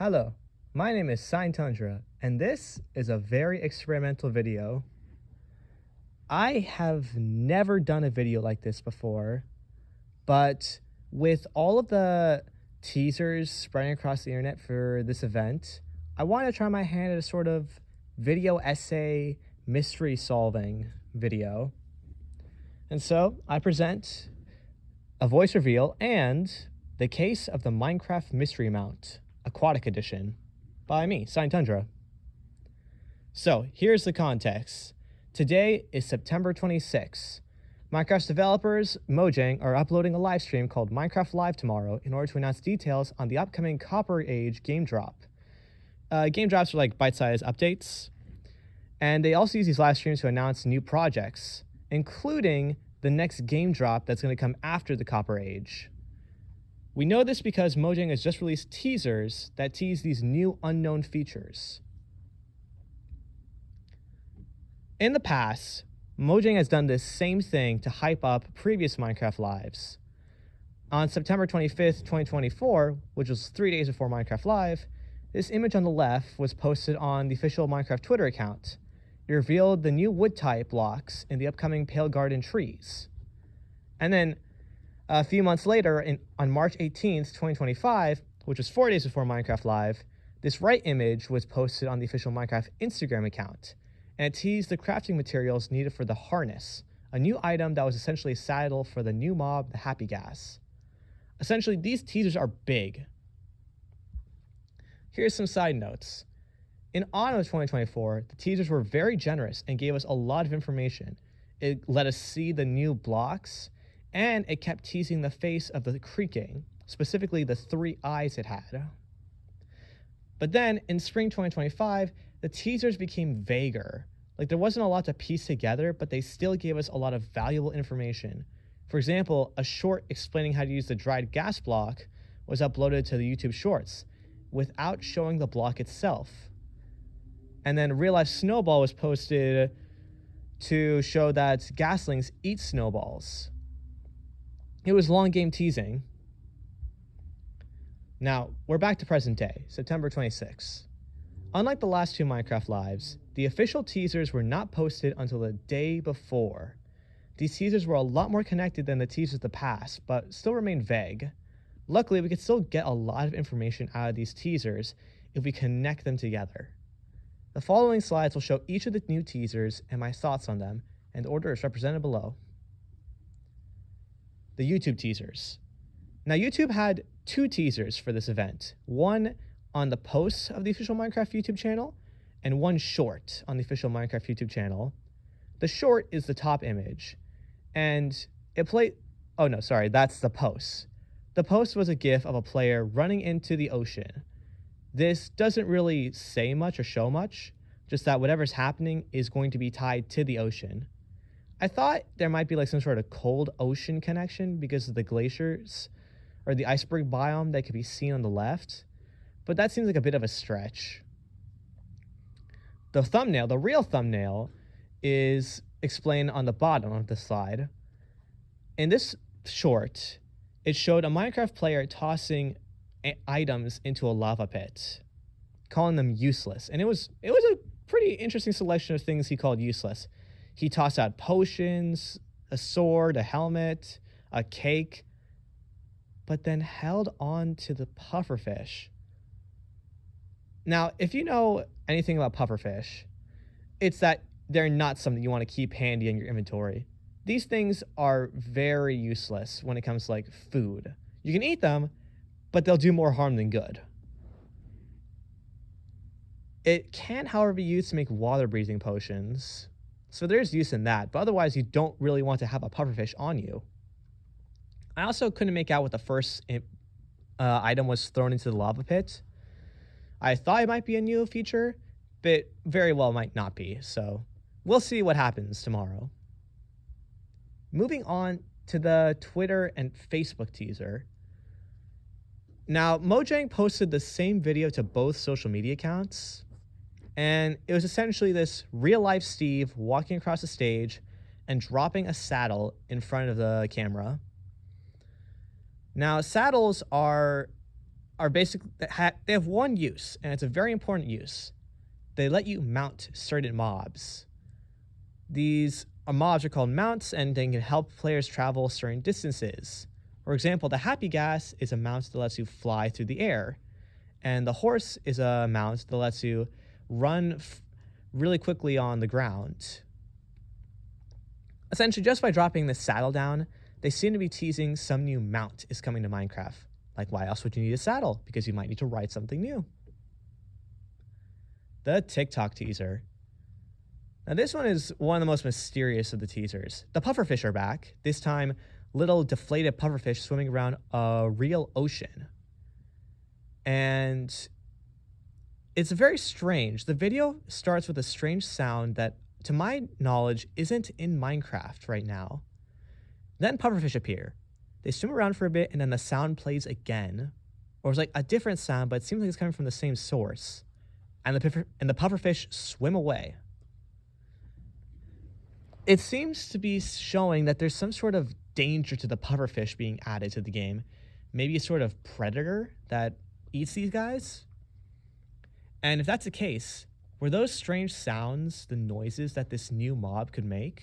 Hello, my name is Sign Tundra, and this is a very experimental video. I have never done a video like this before, but with all of the teasers spreading across the internet for this event, I want to try my hand at a sort of video essay mystery solving video. And so I present a voice reveal and the case of the Minecraft mystery mount. Aquatic Edition by me, Sign Tundra. So here's the context. Today is September 26th. Minecraft's developers, Mojang, are uploading a live stream called Minecraft Live tomorrow in order to announce details on the upcoming Copper Age game drop. Game drops are like bite-sized updates, and they also use these live streams to announce new projects, including the next game drop that's going to come after the Copper Age. We know this because Mojang has just released teasers that tease these new unknown features. In the past, Mojang has done this same thing to hype up previous Minecraft Lives. On September 25th, 2024, which was 3 days before Minecraft Live, this image on the left was posted on the official Minecraft Twitter account. It revealed the new wood type blocks in the upcoming Pale Garden trees. And then a few months later, on March 18th, 2025, which was 4 days before Minecraft Live, this right image was posted on the official Minecraft Instagram account, and it teased the crafting materials needed for the harness, a new item that was essentially a saddle for the new mob, the Happy Gas. Essentially, these teasers are big. Here's some side notes. In autumn of 2024, the teasers were very generous and gave us a lot of information. It let us see the new blocks, and it kept teasing the face of the creaking, specifically the 3 eyes it had. But then, in spring 2025, the teasers became vaguer. Like, there wasn't a lot to piece together, but they still gave us a lot of valuable information. For example, a short explaining how to use the dried gas block was uploaded to the YouTube Shorts without showing the block itself. And then Real Life Snowball was posted to show that gaslings eat snowballs. It was long game teasing. Now, we're back to present day, September 26th. Unlike the last 2 Minecraft Lives, the official teasers were not posted until the day before. These teasers were a lot more connected than the teasers of the past, but still remained vague. Luckily, we could still get a lot of information out of these teasers if we connect them together. The following slides will show each of the new teasers and my thoughts on them, and the order is represented below. The YouTube teasers. Now, YouTube had 2 teasers for this event, one on the posts of the official Minecraft YouTube channel, and one short on the official Minecraft YouTube channel. The short is the top image, and that's the post. The post was a GIF of a player running into the ocean. This doesn't really say much or show much, just that whatever's happening is going to be tied to the ocean. I thought there might be like some sort of cold ocean connection because of the glaciers or the iceberg biome that could be seen on the left, but that seems like a bit of a stretch. The real thumbnail, is explained on the bottom of the slide. In this short, it showed a Minecraft player tossing items into a lava pit, calling them useless, and it was a pretty interesting selection of things he called useless. He tossed out potions, a sword, a helmet, a cake, but then held on to the pufferfish. Now, if you know anything about pufferfish, it's that they're not something you want to keep handy in your inventory. These things are very useless when it comes to like food. You can eat them, but they'll do more harm than good. It can, however, be used to make water breathing potions. So there's use in that, but otherwise you don't really want to have a pufferfish on you. I also couldn't make out what the first item was thrown into the lava pit. I thought it might be a new feature, but very well might not be, so we'll see what happens tomorrow. Moving on to the Twitter and Facebook teaser. Now, Mojang posted the same video to both social media accounts, and it was essentially this real-life Steve walking across the stage and dropping a saddle in front of the camera. Now, saddles are are basically, they have one use, and it's a very important use. They let you mount certain mobs. These mobs are called mounts, and they can help players travel certain distances. For example, the happy gas is a mount that lets you fly through the air, and the horse is a mount that lets you run really quickly on the ground. Essentially, just by dropping the saddle down, they seem to be teasing some new mount is coming to Minecraft. Like, why else would you need a saddle? Because you might need to ride something new. The TikTok teaser. Now, this one is one of the most mysterious of the teasers. The pufferfish are back, this time little deflated pufferfish swimming around a real ocean. And it's very strange. The video starts with a strange sound that, to my knowledge, isn't in Minecraft right now. Then pufferfish appear. They swim around for a bit, and then the sound plays again. Or it's like a different sound, but it seems like it's coming from the same source. And the pufferfish swim away. It seems to be showing that there's some sort of danger to the pufferfish being added to the game. Maybe a sort of predator that eats these guys? And if that's the case, were those strange sounds the noises that this new mob could make?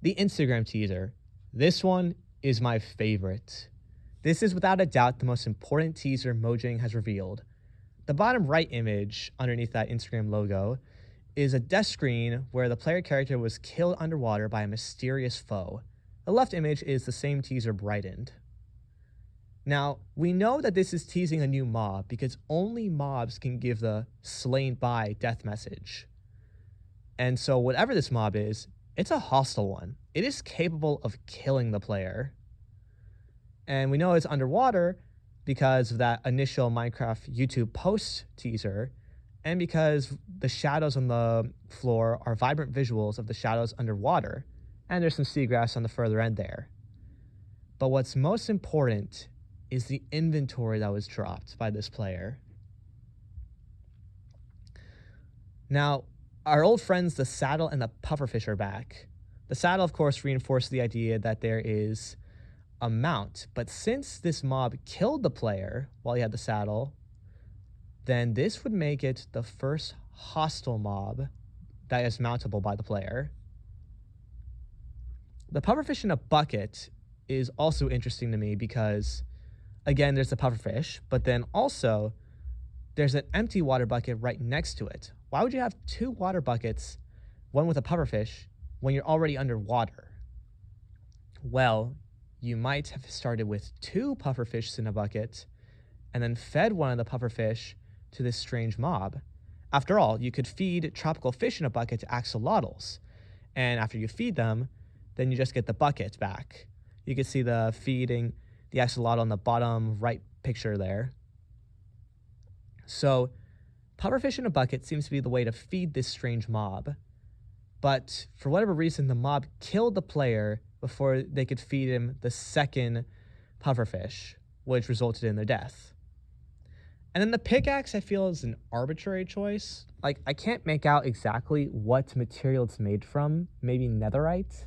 The Instagram teaser. This one is my favorite. This is without a doubt the most important teaser Mojang has revealed. The bottom right image underneath that Instagram logo is a death screen where the player character was killed underwater by a mysterious foe. The left image is the same teaser brightened. Now, we know that this is teasing a new mob because only mobs can give the slain by death message. And so whatever this mob is, it's a hostile one. It is capable of killing the player. And we know it's underwater because of that initial Minecraft YouTube post teaser, and because the shadows on the floor are vibrant visuals of the shadows underwater, and there's some seagrass on the further end there. But what's most important is the inventory that was dropped by this player. Now, our old friends, the saddle and the pufferfish, are back. The saddle, of course, reinforced the idea that there is a mount, but since this mob killed the player while he had the saddle, then this would make it the first hostile mob that is mountable by the player. The pufferfish in a bucket is also interesting to me because, again, there's the pufferfish, but then also there's an empty water bucket right next to it. Why would you have two water buckets, one with a pufferfish, when you're already underwater? Well, you might have started with two pufferfish in a bucket and then fed one of the pufferfish to this strange mob. After all, you could feed tropical fish in a bucket to axolotls, and after you feed them, then you just get the bucket back. You can see the feeding the axolotl on the bottom right picture there. So, pufferfish in a bucket seems to be the way to feed this strange mob. But for whatever reason, the mob killed the player before they could feed him the second pufferfish, which resulted in their death. And then the pickaxe, I feel, is an arbitrary choice. Like, I can't make out exactly what material it's made from. Maybe netherite?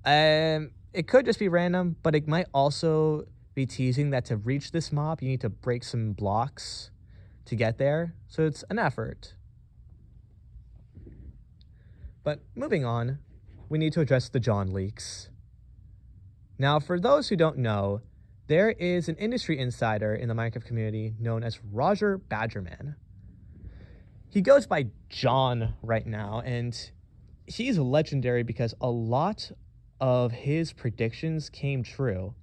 It could just be random, but it might also be teasing that to reach this mob, you need to break some blocks to get there. So it's an effort. But moving on, we need to address the John leaks. Now, for those who don't know, there is an industry insider in the Minecraft community known as Roger Badgerman. He goes by John right now, and he's legendary because a lot of his predictions came true.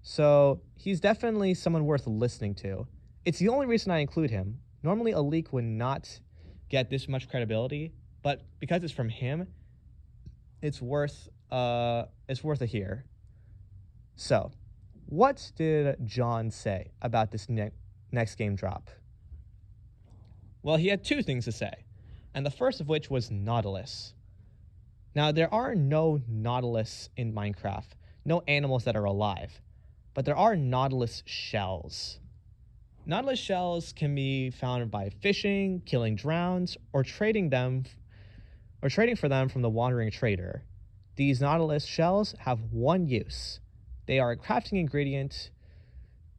So he's definitely someone worth listening to. It's the only reason I include him. Normally a leak would not get this much credibility, but because it's from him, it's worth a hear. So, what did John say about this next game drop? Well, he had two things to say, and the first of which was Nautilus. Now, there are no Nautilus in Minecraft, no animals that are alive, but there are Nautilus shells. Nautilus shells can be found by fishing, killing drowns, or trading for them from the wandering trader. These Nautilus shells have one use. They are a crafting ingredient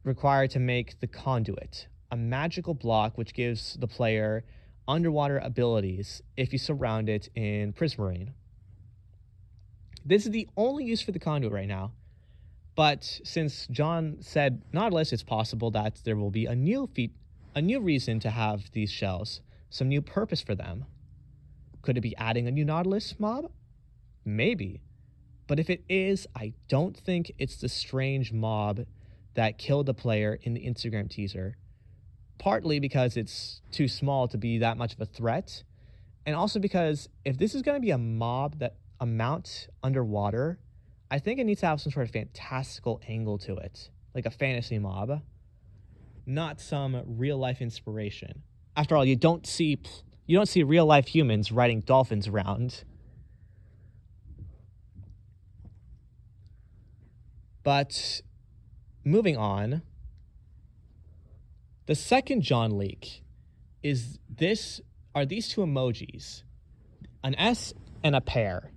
required to make the conduit, a magical block which gives the player underwater abilities if you surround it in prismarine. This is the only use for the conduit right now, but since John said Nautilus, it's possible that there will be a new reason to have these shells, some new purpose for them. Could it be adding a new Nautilus mob? Maybe. But if it is, I don't think it's the strange mob that killed the player in the Instagram teaser. Partly because it's too small to be that much of a threat, and also because if this is going to be a mob that a mount underwater, I think it needs to have some sort of fantastical angle to it, like a fantasy mob, not some real life inspiration. After all, you don't see real life humans riding dolphins around. But moving on, the second John leak are these two emojis, an S and a pair.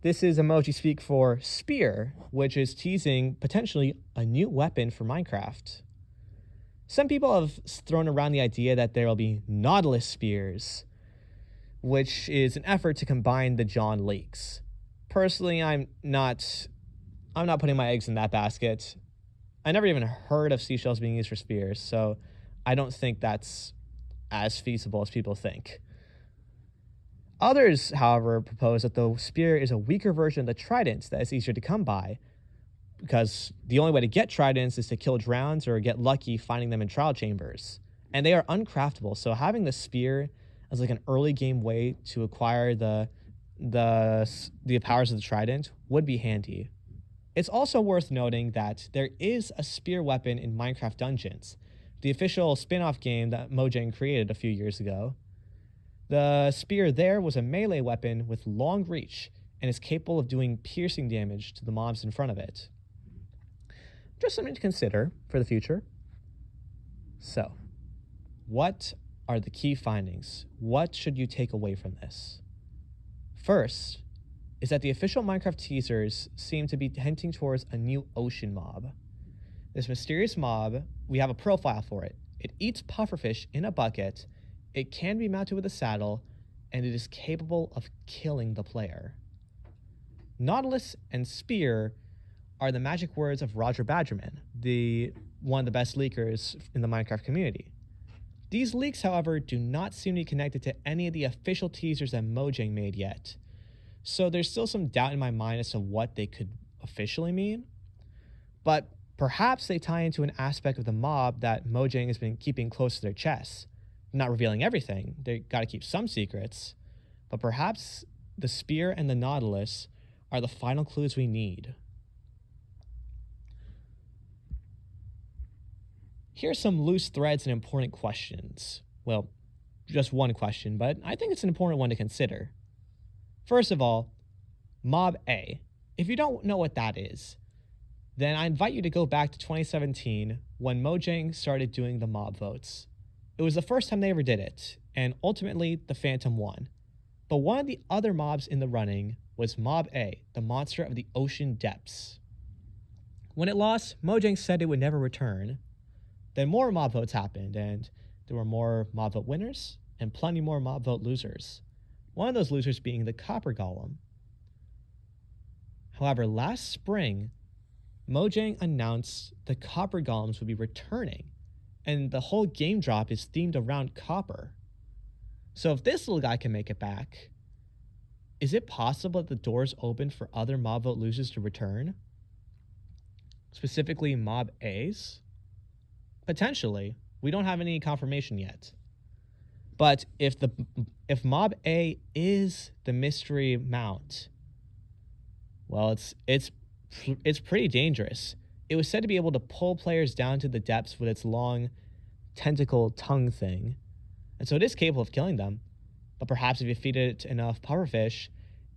This is emoji speak for spear, which is teasing potentially a new weapon for Minecraft. Some people have thrown around the idea that there will be Nautilus spears, which is an effort to combine the John leaks. Personally, I'm not putting my eggs in that basket. I never even heard of seashells being used for spears, so I don't think that's as feasible as people think. Others, however, propose that the spear is a weaker version of the trident that is easier to come by, because the only way to get tridents is to kill drowns or get lucky finding them in trial chambers. And they are uncraftable, so having the spear as like an early game way to acquire the powers of the trident would be handy. It's also worth noting that there is a spear weapon in Minecraft Dungeons, the official spin-off game that Mojang created a few years ago. The spear there was a melee weapon with long reach and is capable of doing piercing damage to the mobs in front of it. Just something to consider for the future. So, what are the key findings? What should you take away from this? First, is that the official Minecraft teasers seem to be hinting towards a new ocean mob. This mysterious mob, we have a profile for it. It eats pufferfish in a bucket, it can be mounted with a saddle, and it is capable of killing the player. Nautilus and spear are the magic words of Roger Badgerman, one of the best leakers in the Minecraft community. These leaks, however, do not seem to be connected to any of the official teasers that Mojang made yet. So there's still some doubt in my mind as to what they could officially mean. But perhaps they tie into an aspect of the mob that Mojang has been keeping close to their chest. Not revealing everything, they gotta keep some secrets. But perhaps the spear and the Nautilus are the final clues we need. Here are some loose threads and important questions. Well, just one question, but I think it's an important one to consider. First of all, Mob A. If you don't know what that is, then I invite you to go back to 2017 when Mojang started doing the mob votes. It was the first time they ever did it, and ultimately the Phantom won. But one of the other mobs in the running was Mob A, the monster of the ocean depths. When it lost, Mojang said it would never return. Then more mob votes happened, and there were more mob vote winners and plenty more mob vote losers. One of those losers being the Copper Golem. However, last spring, Mojang announced the Copper Golems would be returning, and the whole game drop is themed around copper. So if this little guy can make it back, is it possible that the doors open for other mob vote losers to return? Specifically Mob A's? Potentially. We don't have any confirmation yet. But if Mob A is the mystery mount, well, it's pretty dangerous. It was said to be able to pull players down to the depths with its long tentacle tongue thing. And so it is capable of killing them. But perhaps if you feed it enough pufferfish,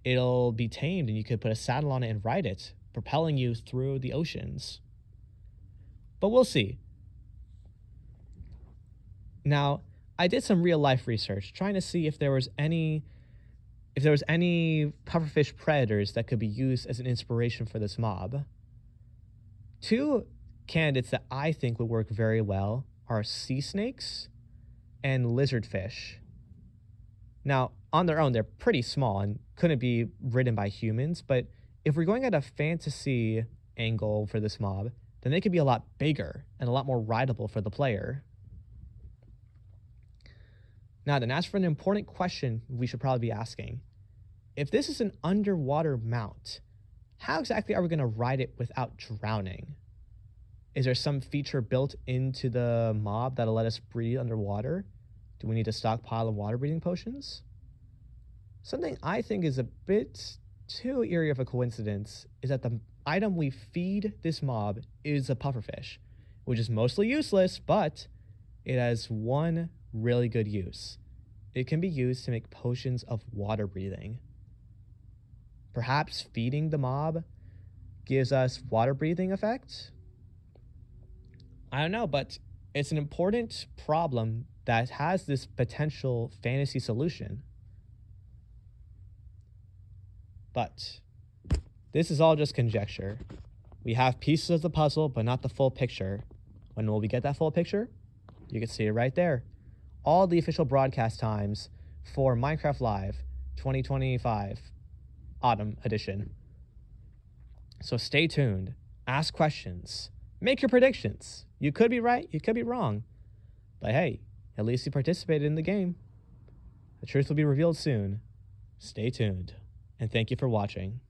it'll be tamed and you could put a saddle on it and ride it, propelling you through the oceans. But we'll see. Now, I did some real life research trying to see if there was any if there was any pufferfish predators that could be used as an inspiration for this mob. Two candidates that I think would work very well are sea snakes and lizardfish. Now, on their own, they're pretty small and couldn't be ridden by humans, but if we're going at a fantasy angle for this mob, then they could be a lot bigger and a lot more rideable for the player. Now then, as for an important question we should probably be asking, if this is an underwater mount, how exactly are we going to ride it without drowning? Is there some feature built into the mob that'll let us breathe underwater? Do we need to stockpile of water breathing potions? Something I think is a bit too eerie of a coincidence is that the item we feed this mob is a pufferfish, which is mostly useless, but it has one really good use. It can be used to make potions of water breathing. Perhaps feeding the mob gives us water breathing effect? I don't know, but it's an important problem that has this potential fantasy solution. But this is all just conjecture. We have pieces of the puzzle, but not the full picture. When will we get that full picture? You can see it right there. All the official broadcast times for Minecraft Live 2025 Autumn Edition. So stay tuned, ask questions, make your predictions. You could be right, you could be wrong. But hey, at least you participated in the game. The truth will be revealed soon. Stay tuned, and thank you for watching.